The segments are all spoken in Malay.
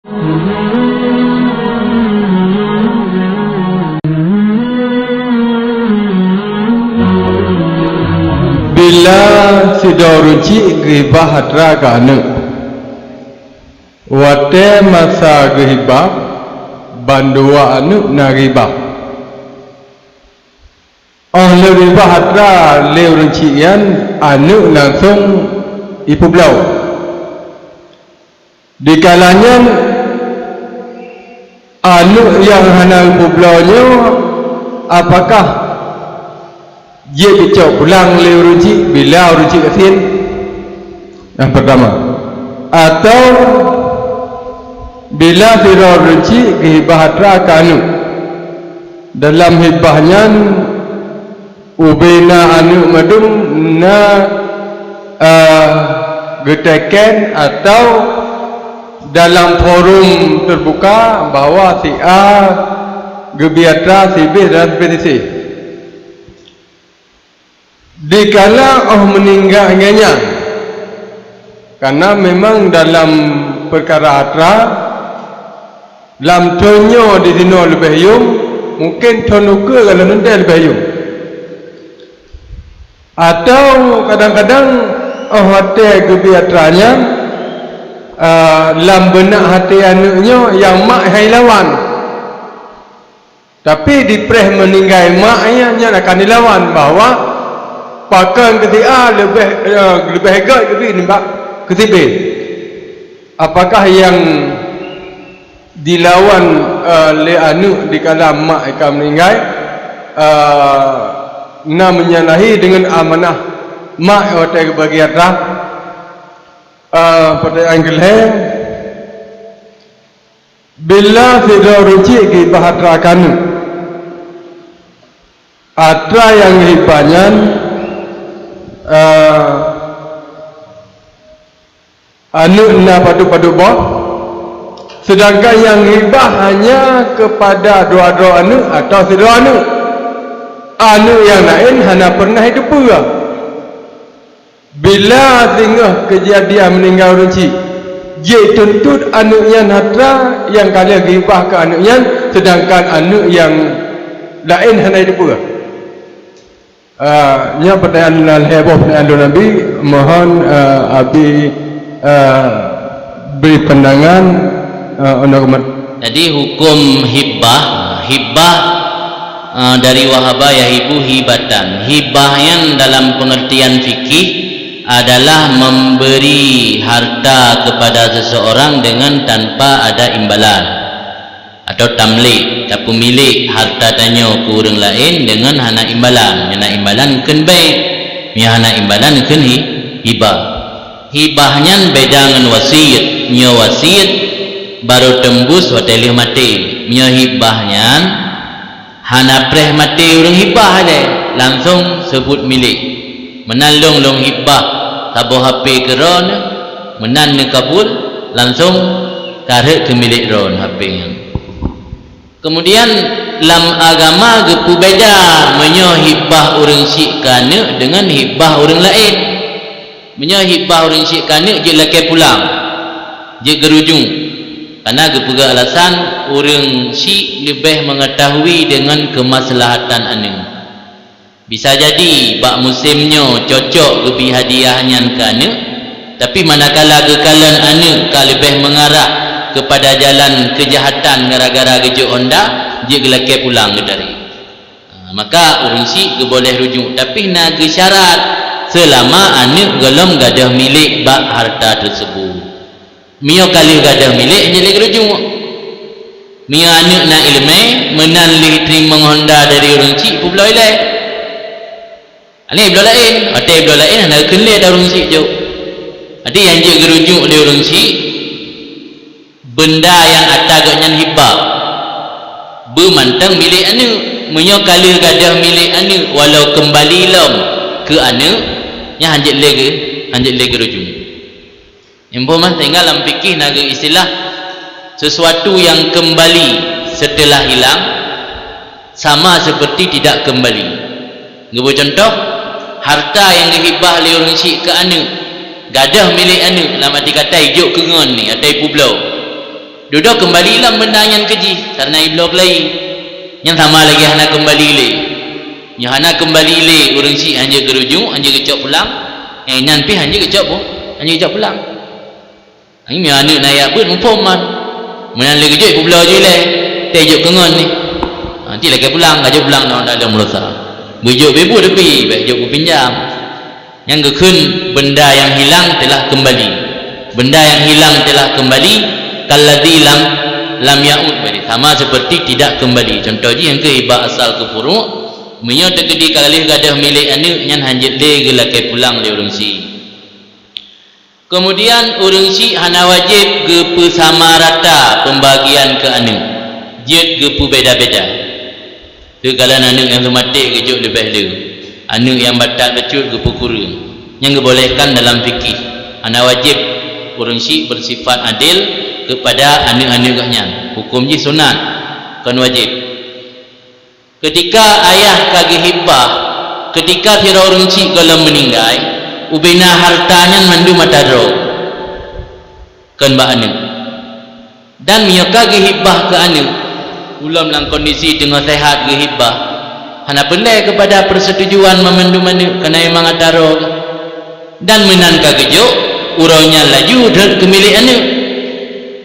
Bila sidorunci ghibah hatra kana wate masa ghibah bandua anu na ghibah le ghibah hatra le runcian anu langsung ipu blau di kalanya anu yang hana ipu blaunya apakah dia dicok pulang lewat bila ruci kasin yang pertama atau bila tidak ruci hibah hatra kanu dalam hibahnya ubena anu madum na geteken atau dalam forum terbuka bahwa si A gebiatra si B dan seperti dikala meninggalnya karena memang dalam perkara hatra dalam tonyo di sini lebih yung mungkin tonuke kalau nanti lebih yung atau kadang-kadang hati kebiatranya dalam benak hati anaknya yang mak hai lawan tapi dipreh meninggal maknya akan dilawan bahwa pakan keti A lebih hebat keti nimbak keti B. Apakah yang dilawan le anu di kala mak akan meninggal na menyalahi dengan amanah mak wate bagi atra pada angle bila tidak ruci ki bahatra kanu atra yang hibanyan anu na padu-padu boh sedangkan yang hibah hanya kepada dua-dua anu atau sedua anu yang lain hanya pernah hidup pula bila tengah kejadian meninggal runci dia tuntut anunya hatra yang kalian hibah ke anunya sedangkan anu yang lain hanya hidup pula nya pertanyaan heboh pertanyaan Nabi mohon Abi beri pandangan untuk jadi hukum hibah dari wahabah yahibu hibatan hibah yang dalam pengertian fikih adalah memberi harta kepada seseorang dengan tanpa ada imbalan atau tamlik tak pemilik harta tanya ke orang lain dengan hana imbalan ken baik nya hana imbalan ken hibah hibahnya beda dengan wasiat nya wasiat baru tembus hotel mati nya hibahnya hana preh mati orang hibah ada langsung sebut milik menalung long hibah tabuh HP keron menan ne kabul langsung tarik ke milik ron HP nya kemudian dalam agama gepu beda menyo hibah orang syik kana dengan hibah orang lain menyo hibah orang syik kana je lakai pulang je gerujung karena gepu alasan orang syik lebih mengetahui dengan kemaslahatan anu bisa jadi bak musimnya cocok gepi hadiahnya kana tapi manakala gekalan anu ka lebih mengarah kepada jalan kejahatan gara-gara gejuk Honda dia gelakai pulang ke dari maka orang syik ke boleh rujuk tapi nak syarat selama anak gelom gadah milik bak harta tersebut mio kali gadah milik hanya lagi rujuk mio anak nak ilmu menan li terima Honda dari orang syik pun belah ilai ini belah lain ada belah lain nak kenal dari orang syik jauh ada yang dia gerujuk oleh orang syik benda yang atagaknya hibah bermantang milik anu menyokala gadah milik anu walau kembali lom ke anu yang hanjit lagi rujung info mas tinggal dalam fikih naga istilah sesuatu yang kembali setelah hilang sama seperti tidak kembali ngebu contoh harta yang dihibah oleh orang syik ke anu gadah milik anu dalam arti kata hijau kengon ni atau publau duduk kembali lah benda yang keji karena iblok lagi yang sama lagi hana kembali le yang hana kembali le orang si hanya gerujuk hanya kecok pulang yang pi hanya kecok pun hanya kecok pulang ini anak naik pun mempoman menan le kecok pula je le tejuk kengon ni nanti lagi pulang kajak pulang dalam melosa gejuk bebu tepi bejuk pinjam yang gekun benda yang hilang telah kembali benda yang hilang telah kembali kalladzi lam yaud bari sama seperti tidak kembali contoh je yang ke hibah asal ke furu' menyo tegedi kalih gadah milik anu nyan hanjet le gelakai pulang le urang si kemudian urang si hana wajib ge pesama rata pembagian ke anu jet ge pu beda-beda tu galan anu yang mati gejuk lebih le anu yang batak becut ge pu kurang yang dibolehkan dalam fikih hana wajib urang si bersifat adil kepada anu-anu gahnya hukum ji sunat kan wajib ketika ayah kage hibah ketika kira orang cik kalau meninggal ubina hartanya mandu matadro kan ba anu dan mio kage hibah ke anu ulam dalam kondisi tengah sehat ke hibah hana pelai kepada persetujuan memandu-mandu kena memang ataro dan menan kage jo uraunya laju dan kemilik anu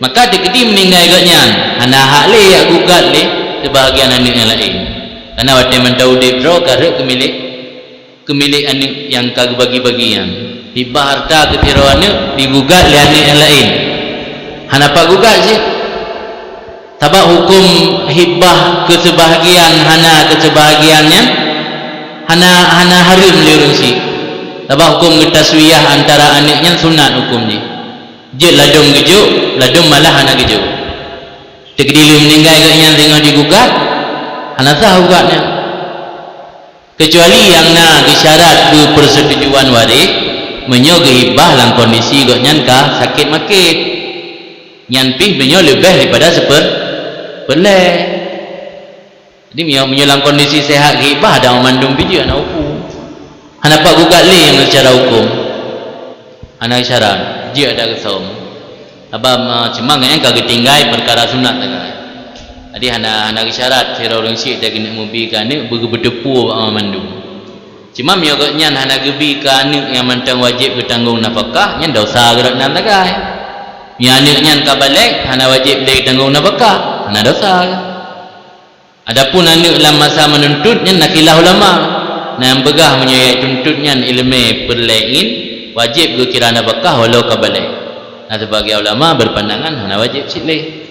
maka dikedi meninggal agaknya hana hak le ya gugat le sebahagian anak yang lain karena waktu mentau dibro karek kemilik anak yang kagak bagi-bagian hibah harta ketiro anak digugat le anak yang lain hana apa gugat sih sebab hukum hibah ke sebahagian hana ke sebahagiannya hana harim le urang si sebab hukum taswiyah antara anaknya sunat hukum ni je ladung gejuk ladung malah anak gejuk tegedi lu meninggal agaknya tengah digugat anak sah gugatnya kecuali yang nak syarat ke persetujuan waris menyo hibah dalam kondisi agaknya ka sakit makit nyan pih menyo lebih daripada seperle jadi menyo dalam kondisi sehat hibah ada mandum biji anak hukum anak pak gugat le yang secara hukum anak syarat dia ada kesom abang cuma yang kagak tinggai perkara sunat tak jadi hana syarat sira orang syek tak kena mubikan ni berdepu mandu cuma miognya hana gebi kan yang mantang wajib bertanggung nafkah nya dosa gerak nan tagai miannya ka balik hana wajib dia tanggung nafkah hana dosa adapun anak dalam masa menuntutnya nakilah ulama yang begah menyayat tuntutnya ilmu perlain wajib ke kira nafkah walau kabalik nah sebagai ulama berpandangan hana wajib silih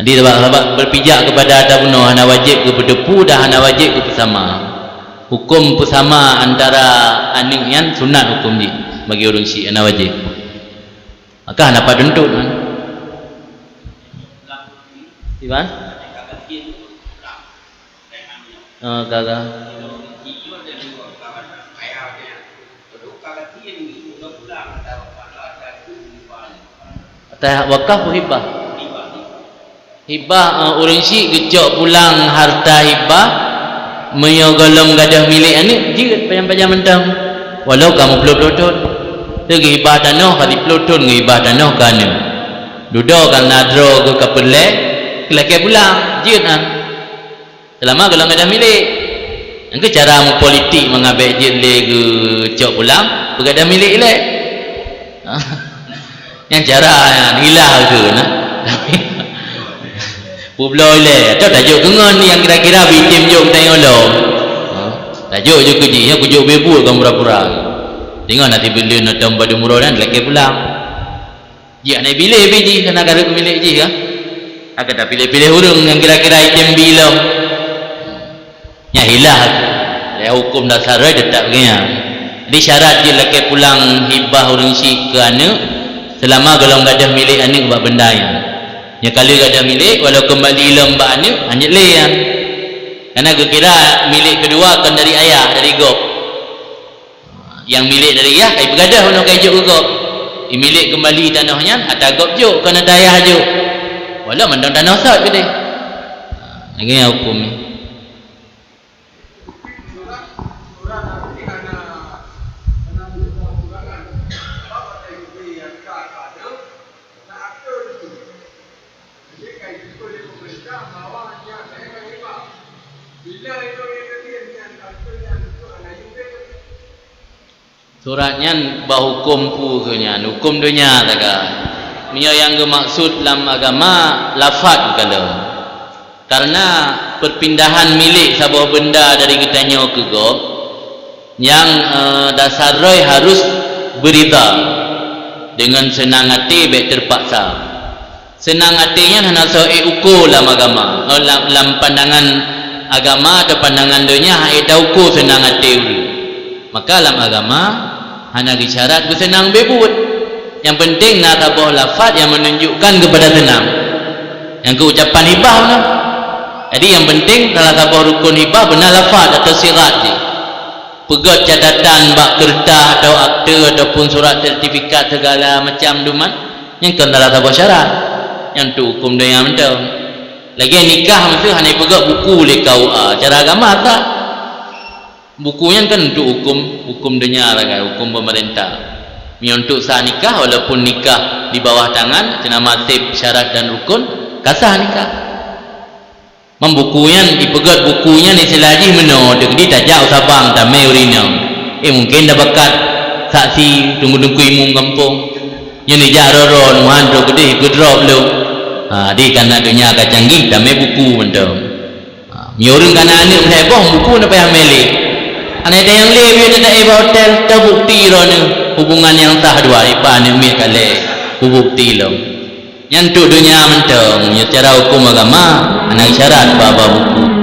jadi sebab berpijak kepada ada bunuh hana wajib ke berdepu dah hana wajib ke pesama hukum pesama antara aning yang sunat hukum ni bagi orang syiah hana wajib maka hana apa tuntut kan Iban kakak tak wakaf hibah orang si gejok pulang harta hibah menyogolong gadah milik anak jirat panjang-panjang mentang walau kamu pelutun lagi hibah tanah kali pelutun ke hibah tanah ke anak duduk kan nadro ke kapelek kelak pulang jirat selama golong gadah milik yang cara politik mengambil jirat ke gejok pulang bergadah milik le yang cara hilah ke nah publoi le atau tajuk kengon yang kira-kira bitim jok tengok lo tajuk je keji ya kujuk bebu kan pura-pura tengok nanti bila nak tambah dumuro dan lagi pulang dia nak pilih biji kena kara milik je kan akan tak pilih-pilih hurung yang kira-kira item bilo nya hilah ya hukum dasar tetap begini di syarat dia lagi pulang hibah orang syik ke anak selama golong gadah milik anak buat benda yang kalau gadah milik walau kembali lembak anak hanya leyan karena kira milik kedua kan dari ayah dari gop yang milik dari ayah kai bergadah ono kai juk gop milik kembali tanahnya atau gop juk kan ada ayah juk walau mandang tanah sat gede lagi hukum ni Suratnya bahukum punya hukum dunia taka. Mia yang bermaksud dalam agama lafaz kalau. Karena perpindahan milik sebuah benda dari kitanya ke go yang dasar roy harus berida dengan senang hati baik terpaksa. Senang hatinya hanya soal ukur dalam agama. Dalam pandangan agama atau pandangan dunia ada ukur senang hati dulu. Maka dalam agama hanya isyarat bersenang bebut. Yang penting nak tabah lafaz yang menunjukkan kepada senang. Yang keucapan hibah lah. Jadi yang penting dalam tabah rukun hibah benar lafaz atau sirat je. Pegat catatan bak kertas atau akte ataupun surat sertifikat segala macam duman yang kan dalam tabah syarat. Yang tu hukum dunia betul. Lagi nikah mesti hanya pegat buku le KUA. Cara agama tak. Bukunya kan untuk hukum dunia lah kan, hukum pemerintah. Untuk sah nikah walaupun nikah di bawah tangan kena matib syarat dan rukun kasah nikah. Membukunya dipegat bukunya ni selagi menodek di tajak sabang tamai urina. Mungkin dah bakat saksi tunggu-tunggu imung kampung. Yang ni jak roron muhandro gede gedrop lu. Di kana dunia kacanggih tamai buku mentau. Miurung kana anak heboh buku nak payah melek. Anak ada yang lebih ada iba hotel terbukti rona hubungan yang sah dua ipa ni mi kale bukti lo. Yang tu dunia mentong, cara hukum agama anak syarat baba buku.